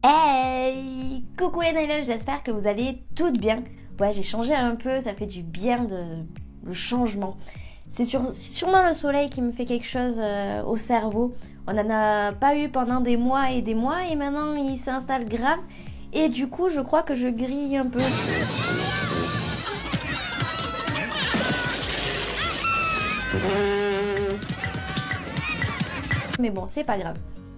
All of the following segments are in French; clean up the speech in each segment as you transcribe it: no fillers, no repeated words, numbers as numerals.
Hey! Coucou les nailers, j'espère que vous allez toutes bien. Ouais, j'ai changé un peu, ça fait du bien le changement. C'est sûrement le soleil qui me fait quelque chose au cerveau. On n'en a pas eu pendant des mois et maintenant il s'installe grave. Et du coup, je crois que je grille un peu. Mais bon, c'est pas grave.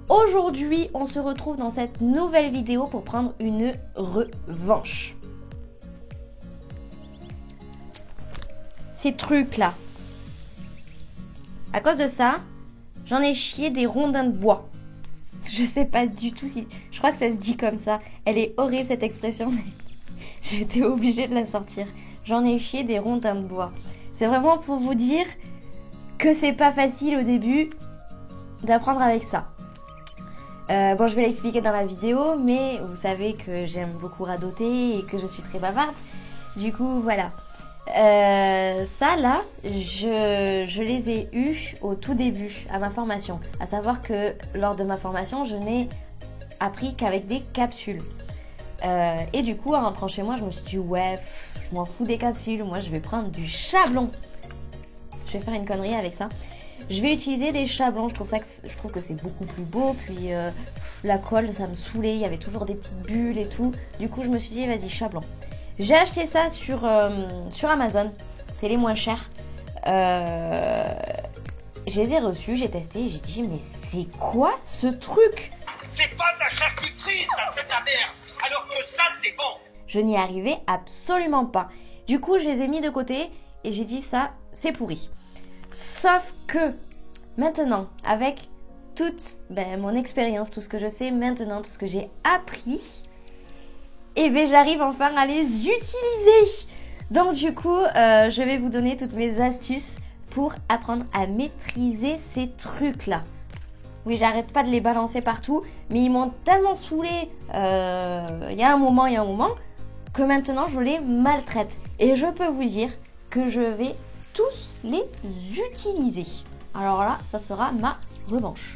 Aujourd'hui, on se retrouve dans cette nouvelle vidéo pour prendre une revanche. Ces trucs-là. À cause de ça, j'en ai chié des rondins de bois. Je sais pas du tout si... Je crois que ça se dit comme ça. Elle est horrible cette expression, mais j'étais obligée de la sortir. J'en ai chié des rondins de bois. C'est vraiment pour vous dire que c'est pas facile au début d'apprendre avec ça. Bon, je vais l'expliquer dans la vidéo, mais vous savez que j'aime beaucoup radoter et que je suis très bavarde. Du coup, voilà. Ça, là, je les ai eus au tout début, à ma formation. À savoir que lors de ma formation, je n'ai appris qu'avec des capsules. Et du coup, en rentrant chez moi, je me suis dit, ouais, je m'en fous des capsules. Moi, je vais prendre du chablon. Je vais faire une connerie avec ça. Je vais utiliser des chablons, je trouve que c'est beaucoup plus beau, puis la colle ça me saoulait, il y avait toujours des petites bulles et tout. Du coup je me suis dit vas-y chablon. J'ai acheté ça sur Amazon, c'est les moins chers. Je les ai reçus, j'ai testé, j'ai dit mais c'est quoi ce truc? C'est pas de la charcuterie ça, c'est de la merde, alors que ça c'est bon. Je n'y arrivais absolument pas. Du coup je les ai mis de côté et j'ai dit ça c'est pourri. Sauf que maintenant, avec toute mon expérience, tout ce que je sais maintenant, tout ce que j'ai appris, et j'arrive enfin à les utiliser. Donc du coup, je vais vous donner toutes mes astuces pour apprendre à maîtriser ces trucs-là. Oui, j'arrête pas de les balancer partout, mais ils m'ont tellement saoulé il y a un moment, que maintenant je les maltraite. Et je peux vous dire que je vais tous les utiliser. Alors là, ça sera ma revanche.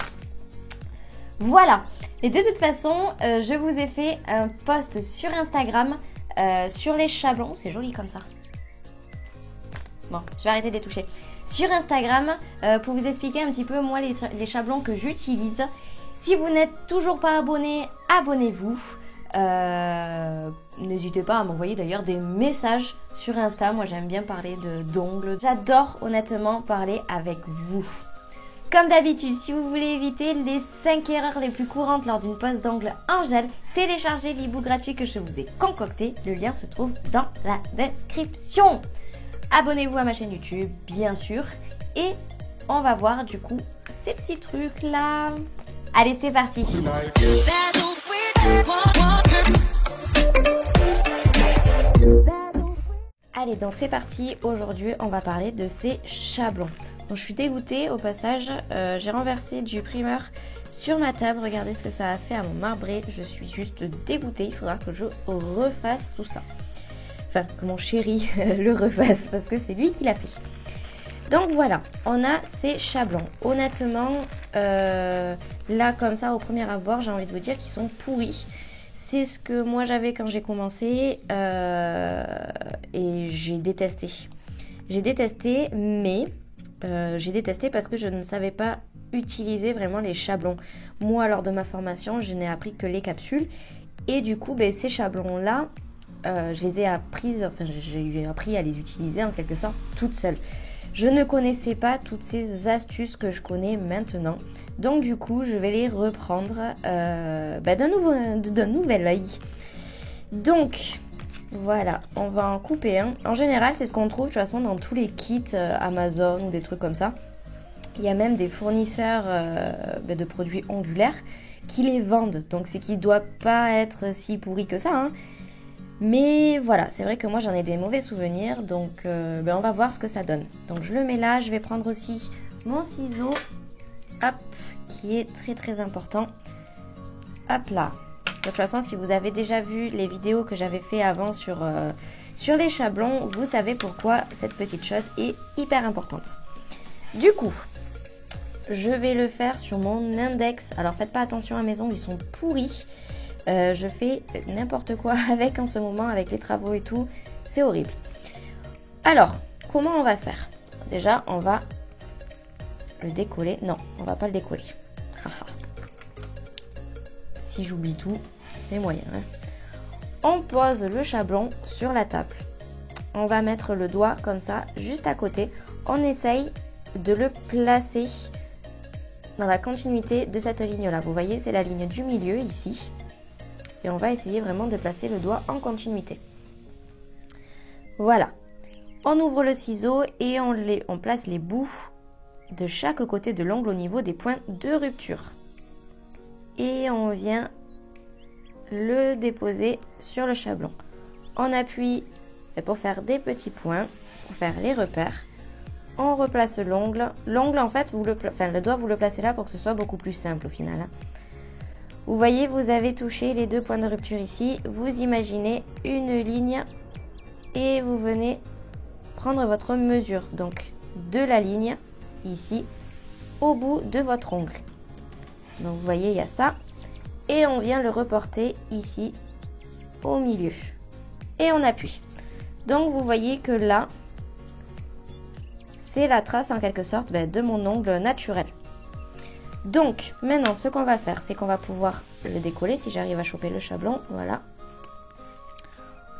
Voilà. Et de toute façon, je vous ai fait un post sur Instagram sur les chablons. C'est joli comme ça. Bon, je vais arrêter de les toucher. Sur Instagram, pour vous expliquer un petit peu, moi, les chablons que j'utilise. Si vous n'êtes toujours pas abonné, abonnez-vous. N'hésitez pas à m'envoyer d'ailleurs des messages sur Insta. Moi j'aime bien parler d'ongles. J'adore honnêtement parler avec vous. Comme d'habitude, si vous voulez éviter les 5 erreurs les plus courantes lors d'une pose d'ongles en gel, téléchargez l'e-book gratuit que je vous ai concocté. Le lien se trouve dans la description. Abonnez-vous à ma chaîne YouTube bien sûr. Et on va voir du coup ces petits trucs là. Allez c'est parti. Allez, donc c'est parti. Aujourd'hui, on va parler de ces chablons. Donc, je suis dégoûtée au passage. J'ai renversé du primer sur ma table. Regardez ce que ça a fait à mon marbré. Je suis juste dégoûtée. Il faudra que je refasse tout ça. Enfin, que mon chéri le refasse parce que c'est lui qui l'a fait. Donc voilà, on a ces chablons. Honnêtement, là comme ça au premier abord, j'ai envie de vous dire qu'ils sont pourris. C'est ce que moi j'avais quand j'ai commencé et j'ai détesté. J'ai détesté, mais j'ai détesté parce que je ne savais pas utiliser vraiment les chablons. Moi, lors de ma formation, je n'ai appris que les capsules. Et du coup, ces chablons-là, j'ai appris à les utiliser en quelque sorte toute seule. Je ne connaissais pas toutes ces astuces que je connais maintenant. Donc du coup, je vais les reprendre d'un nouvel œil. Donc, voilà, on va en couper un. En général, c'est ce qu'on trouve de toute façon dans tous les kits Amazon ou des trucs comme ça. Il y a même des fournisseurs de produits ondulaires qui les vendent. Donc c'est qu'il ne doit pas être si pourri que ça, hein. Mais voilà, c'est vrai que moi j'en ai des mauvais souvenirs, donc on va voir ce que ça donne. Donc je le mets là, je vais prendre aussi mon ciseau, hop, qui est très très important. Hop là. De toute façon, si vous avez déjà vu les vidéos que j'avais fait avant sur les chablons, vous savez pourquoi cette petite chose est hyper importante. Du coup, je vais le faire sur mon index. Alors faites pas attention à mes ongles, ils sont pourris. Je fais n'importe quoi avec en ce moment, avec les travaux et tout. C'est horrible. Alors, comment on va faire? Déjà, on va le décoller. Non, on va pas le décoller. Si j'oublie tout, c'est moyen. Hein. On pose le chablon sur la table. On va mettre le doigt comme ça, juste à côté. On essaye de le placer dans la continuité de cette ligne-là. Vous voyez, c'est la ligne du milieu ici. Et on va essayer vraiment de placer le doigt en continuité. Voilà. On ouvre le ciseau et on place les bouts de chaque côté de l'ongle au niveau des points de rupture. Et on vient le déposer sur le chablon. On appuie pour faire des petits points, pour faire les repères. On replace l'ongle. L'ongle, en fait, le doigt, vous le placez là pour que ce soit beaucoup plus simple au final. Hein. Vous voyez, vous avez touché les 2 points de rupture ici. Vous imaginez une ligne et vous venez prendre votre mesure. Donc, de la ligne, ici, au bout de votre ongle. Donc, vous voyez, il y a ça. Et on vient le reporter ici, au milieu. Et on appuie. Donc, vous voyez que là, c'est la trace en quelque sorte de mon ongle naturel. Donc, maintenant, ce qu'on va faire, c'est qu'on va pouvoir le décoller si j'arrive à choper le chablon. Voilà.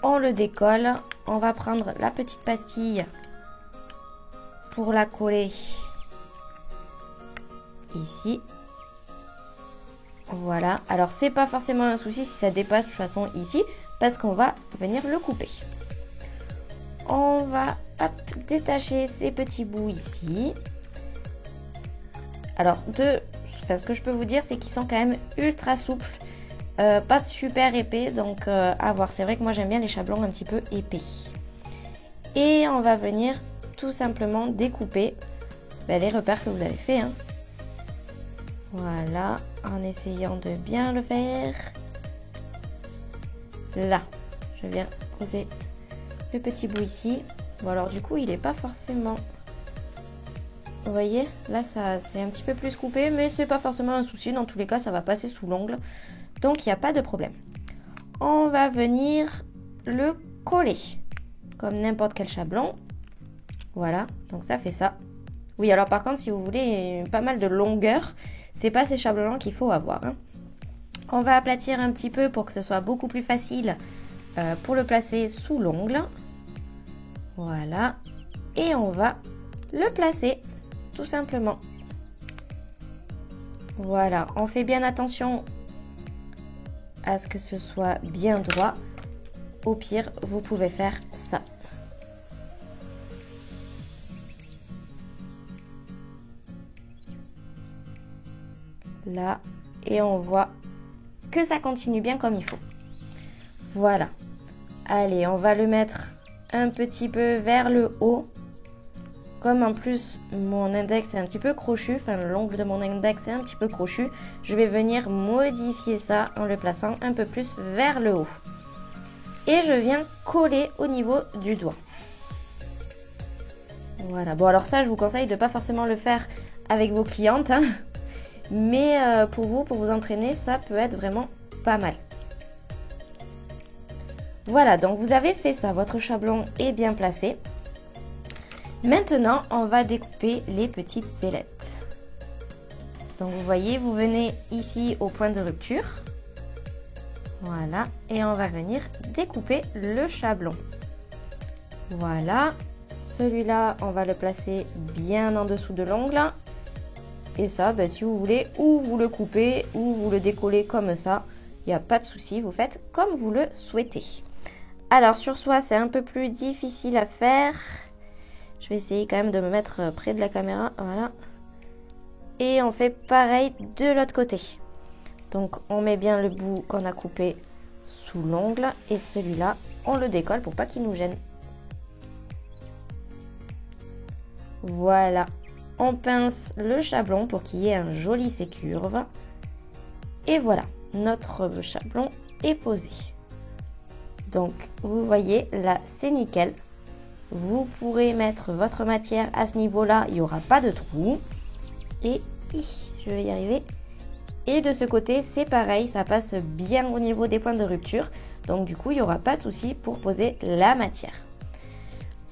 On le décolle. On va prendre la petite pastille pour la coller ici. Voilà. Alors, c'est pas forcément un souci si ça dépasse de toute façon ici, parce qu'on va venir le couper. On va détacher ces petits bouts ici. Alors, ce que je peux vous dire, c'est qu'ils sont quand même ultra souples. Pas super épais, donc à voir. C'est vrai que moi, j'aime bien les chablons un petit peu épais. Et on va venir tout simplement découper les repères que vous avez fait. Hein. Voilà, en essayant de bien le faire. Là, je viens poser le petit bout ici. Bon alors du coup il n'est pas forcément, vous voyez là ça c'est un petit peu plus coupé, mais c'est pas forcément un souci, dans tous les cas ça va passer sous l'ongle, donc il n'y a pas de problème. On va venir le coller comme n'importe quel chablon. Voilà, donc ça fait ça. Oui, alors par contre si vous voulez pas mal de longueur, c'est pas ces chablons qu'il faut avoir. Hein. On va aplatir un petit peu pour que ce soit beaucoup plus facile pour le placer sous l'ongle. Voilà. Et on va le placer, tout simplement. Voilà. On fait bien attention à ce que ce soit bien droit. Au pire, vous pouvez faire ça. Là. Et on voit que ça continue bien comme il faut. Voilà. Allez, on va le mettre un petit peu vers le haut. Comme en plus mon index est un petit peu crochu, enfin l'ongle de mon index est un petit peu crochu, je vais venir modifier ça en le plaçant un peu plus vers le haut. Et je viens coller au niveau du doigt. Voilà, bon alors ça je vous conseille de ne pas forcément le faire avec vos clientes, hein. Mais pour vous entraîner, ça peut être vraiment pas mal. Voilà, donc vous avez fait ça, votre chablon est bien placé. Maintenant, on va découper les petites ailettes. Donc vous voyez, vous venez ici au point de rupture. Voilà, et on va venir découper le chablon. Voilà, celui-là, on va le placer bien en dessous de l'ongle. Et ça, si vous voulez, ou vous le coupez, ou vous le décollez comme ça. Il n'y a pas de souci, vous faites comme vous le souhaitez. Alors, sur soi, c'est un peu plus difficile à faire. Je vais essayer quand même de me mettre près de la caméra. Voilà. Et on fait pareil de l'autre côté. Donc, on met bien le bout qu'on a coupé sous l'ongle. Et celui-là, on le décolle pour pas qu'il nous gêne. Voilà. On pince le chablon pour qu'il y ait un joli curve. Et voilà, notre chablon est posé. Donc, vous voyez, là, c'est nickel. Vous pourrez mettre votre matière à ce niveau-là, il n'y aura pas de trou. Et je vais y arriver. Et de ce côté, c'est pareil, ça passe bien au niveau des points de rupture. Donc du coup, il n'y aura pas de souci pour poser la matière.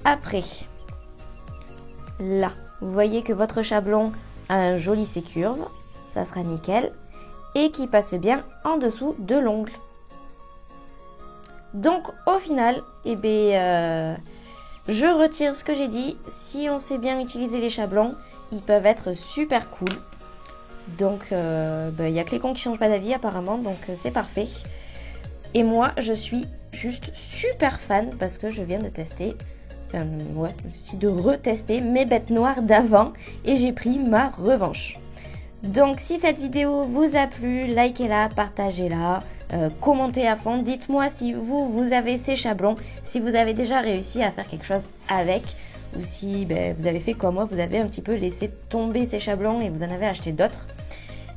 Après, là, vous voyez que votre chablon a un joli C-curve, ça sera nickel, et qui passe bien en dessous de l'ongle. Donc au final, je retire ce que j'ai dit. Si on sait bien utiliser les chablons, ils peuvent être super cool. Donc il n'y a que les cons qui changent pas d'avis apparemment, donc c'est parfait. Et moi je suis juste super fan parce que je viens de tester, de retester mes bêtes noires d'avant et j'ai pris ma revanche. Donc si cette vidéo vous a plu, likez-la, partagez-la, commentez à fond, dites-moi si vous avez ces chablons, si vous avez déjà réussi à faire quelque chose avec, ou si vous avez fait comme moi, vous avez un petit peu laissé tomber ces chablons et vous en avez acheté d'autres.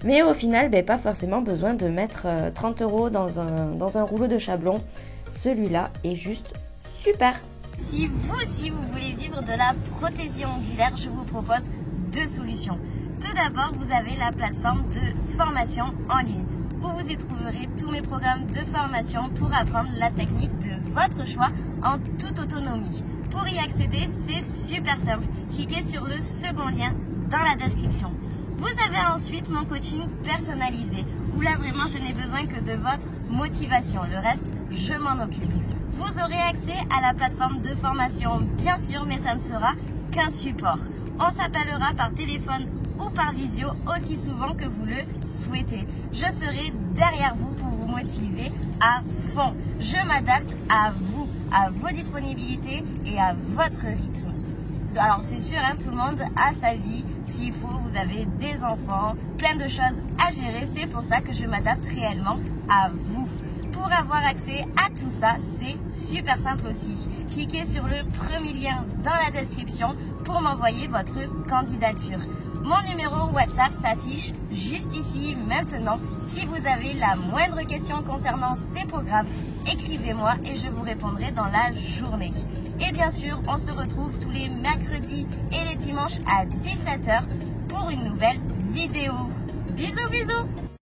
Mais au final, pas forcément besoin de mettre 30 € dans un rouleau de chablons. Celui-là est juste super. Si vous aussi vous voulez vivre de la prothésie ongulaire, je vous propose 2 solutions. Tout d'abord, vous avez la plateforme de formation en ligne où vous y trouverez tous mes programmes de formation pour apprendre la technique de votre choix en toute autonomie. Pour y accéder, c'est super simple. Cliquez sur le second lien dans la description. Vous avez ensuite mon coaching personnalisé où là vraiment je n'ai besoin que de votre motivation. Le reste, je m'en occupe. Vous aurez accès à la plateforme de formation bien sûr, mais ça ne sera qu'un support. On s'appellera par téléphone ou par visio aussi souvent que vous le souhaitez. Je serai derrière vous pour vous motiver à fond. Je m'adapte à vous, à vos disponibilités et à votre rythme. Alors c'est sûr, tout le monde a sa vie. S'il faut, vous avez des enfants, plein de choses à gérer. C'est pour ça que je m'adapte réellement à vous. Pour avoir accès à tout ça, c'est super simple aussi. Cliquez sur le premier lien dans la description pour m'envoyer votre candidature. Mon numéro WhatsApp s'affiche juste ici maintenant. Si vous avez la moindre question concernant ces programmes, écrivez-moi et je vous répondrai dans la journée. Et bien sûr, on se retrouve tous les mercredis et les dimanches à 17 h pour une nouvelle vidéo. Bisous bisous!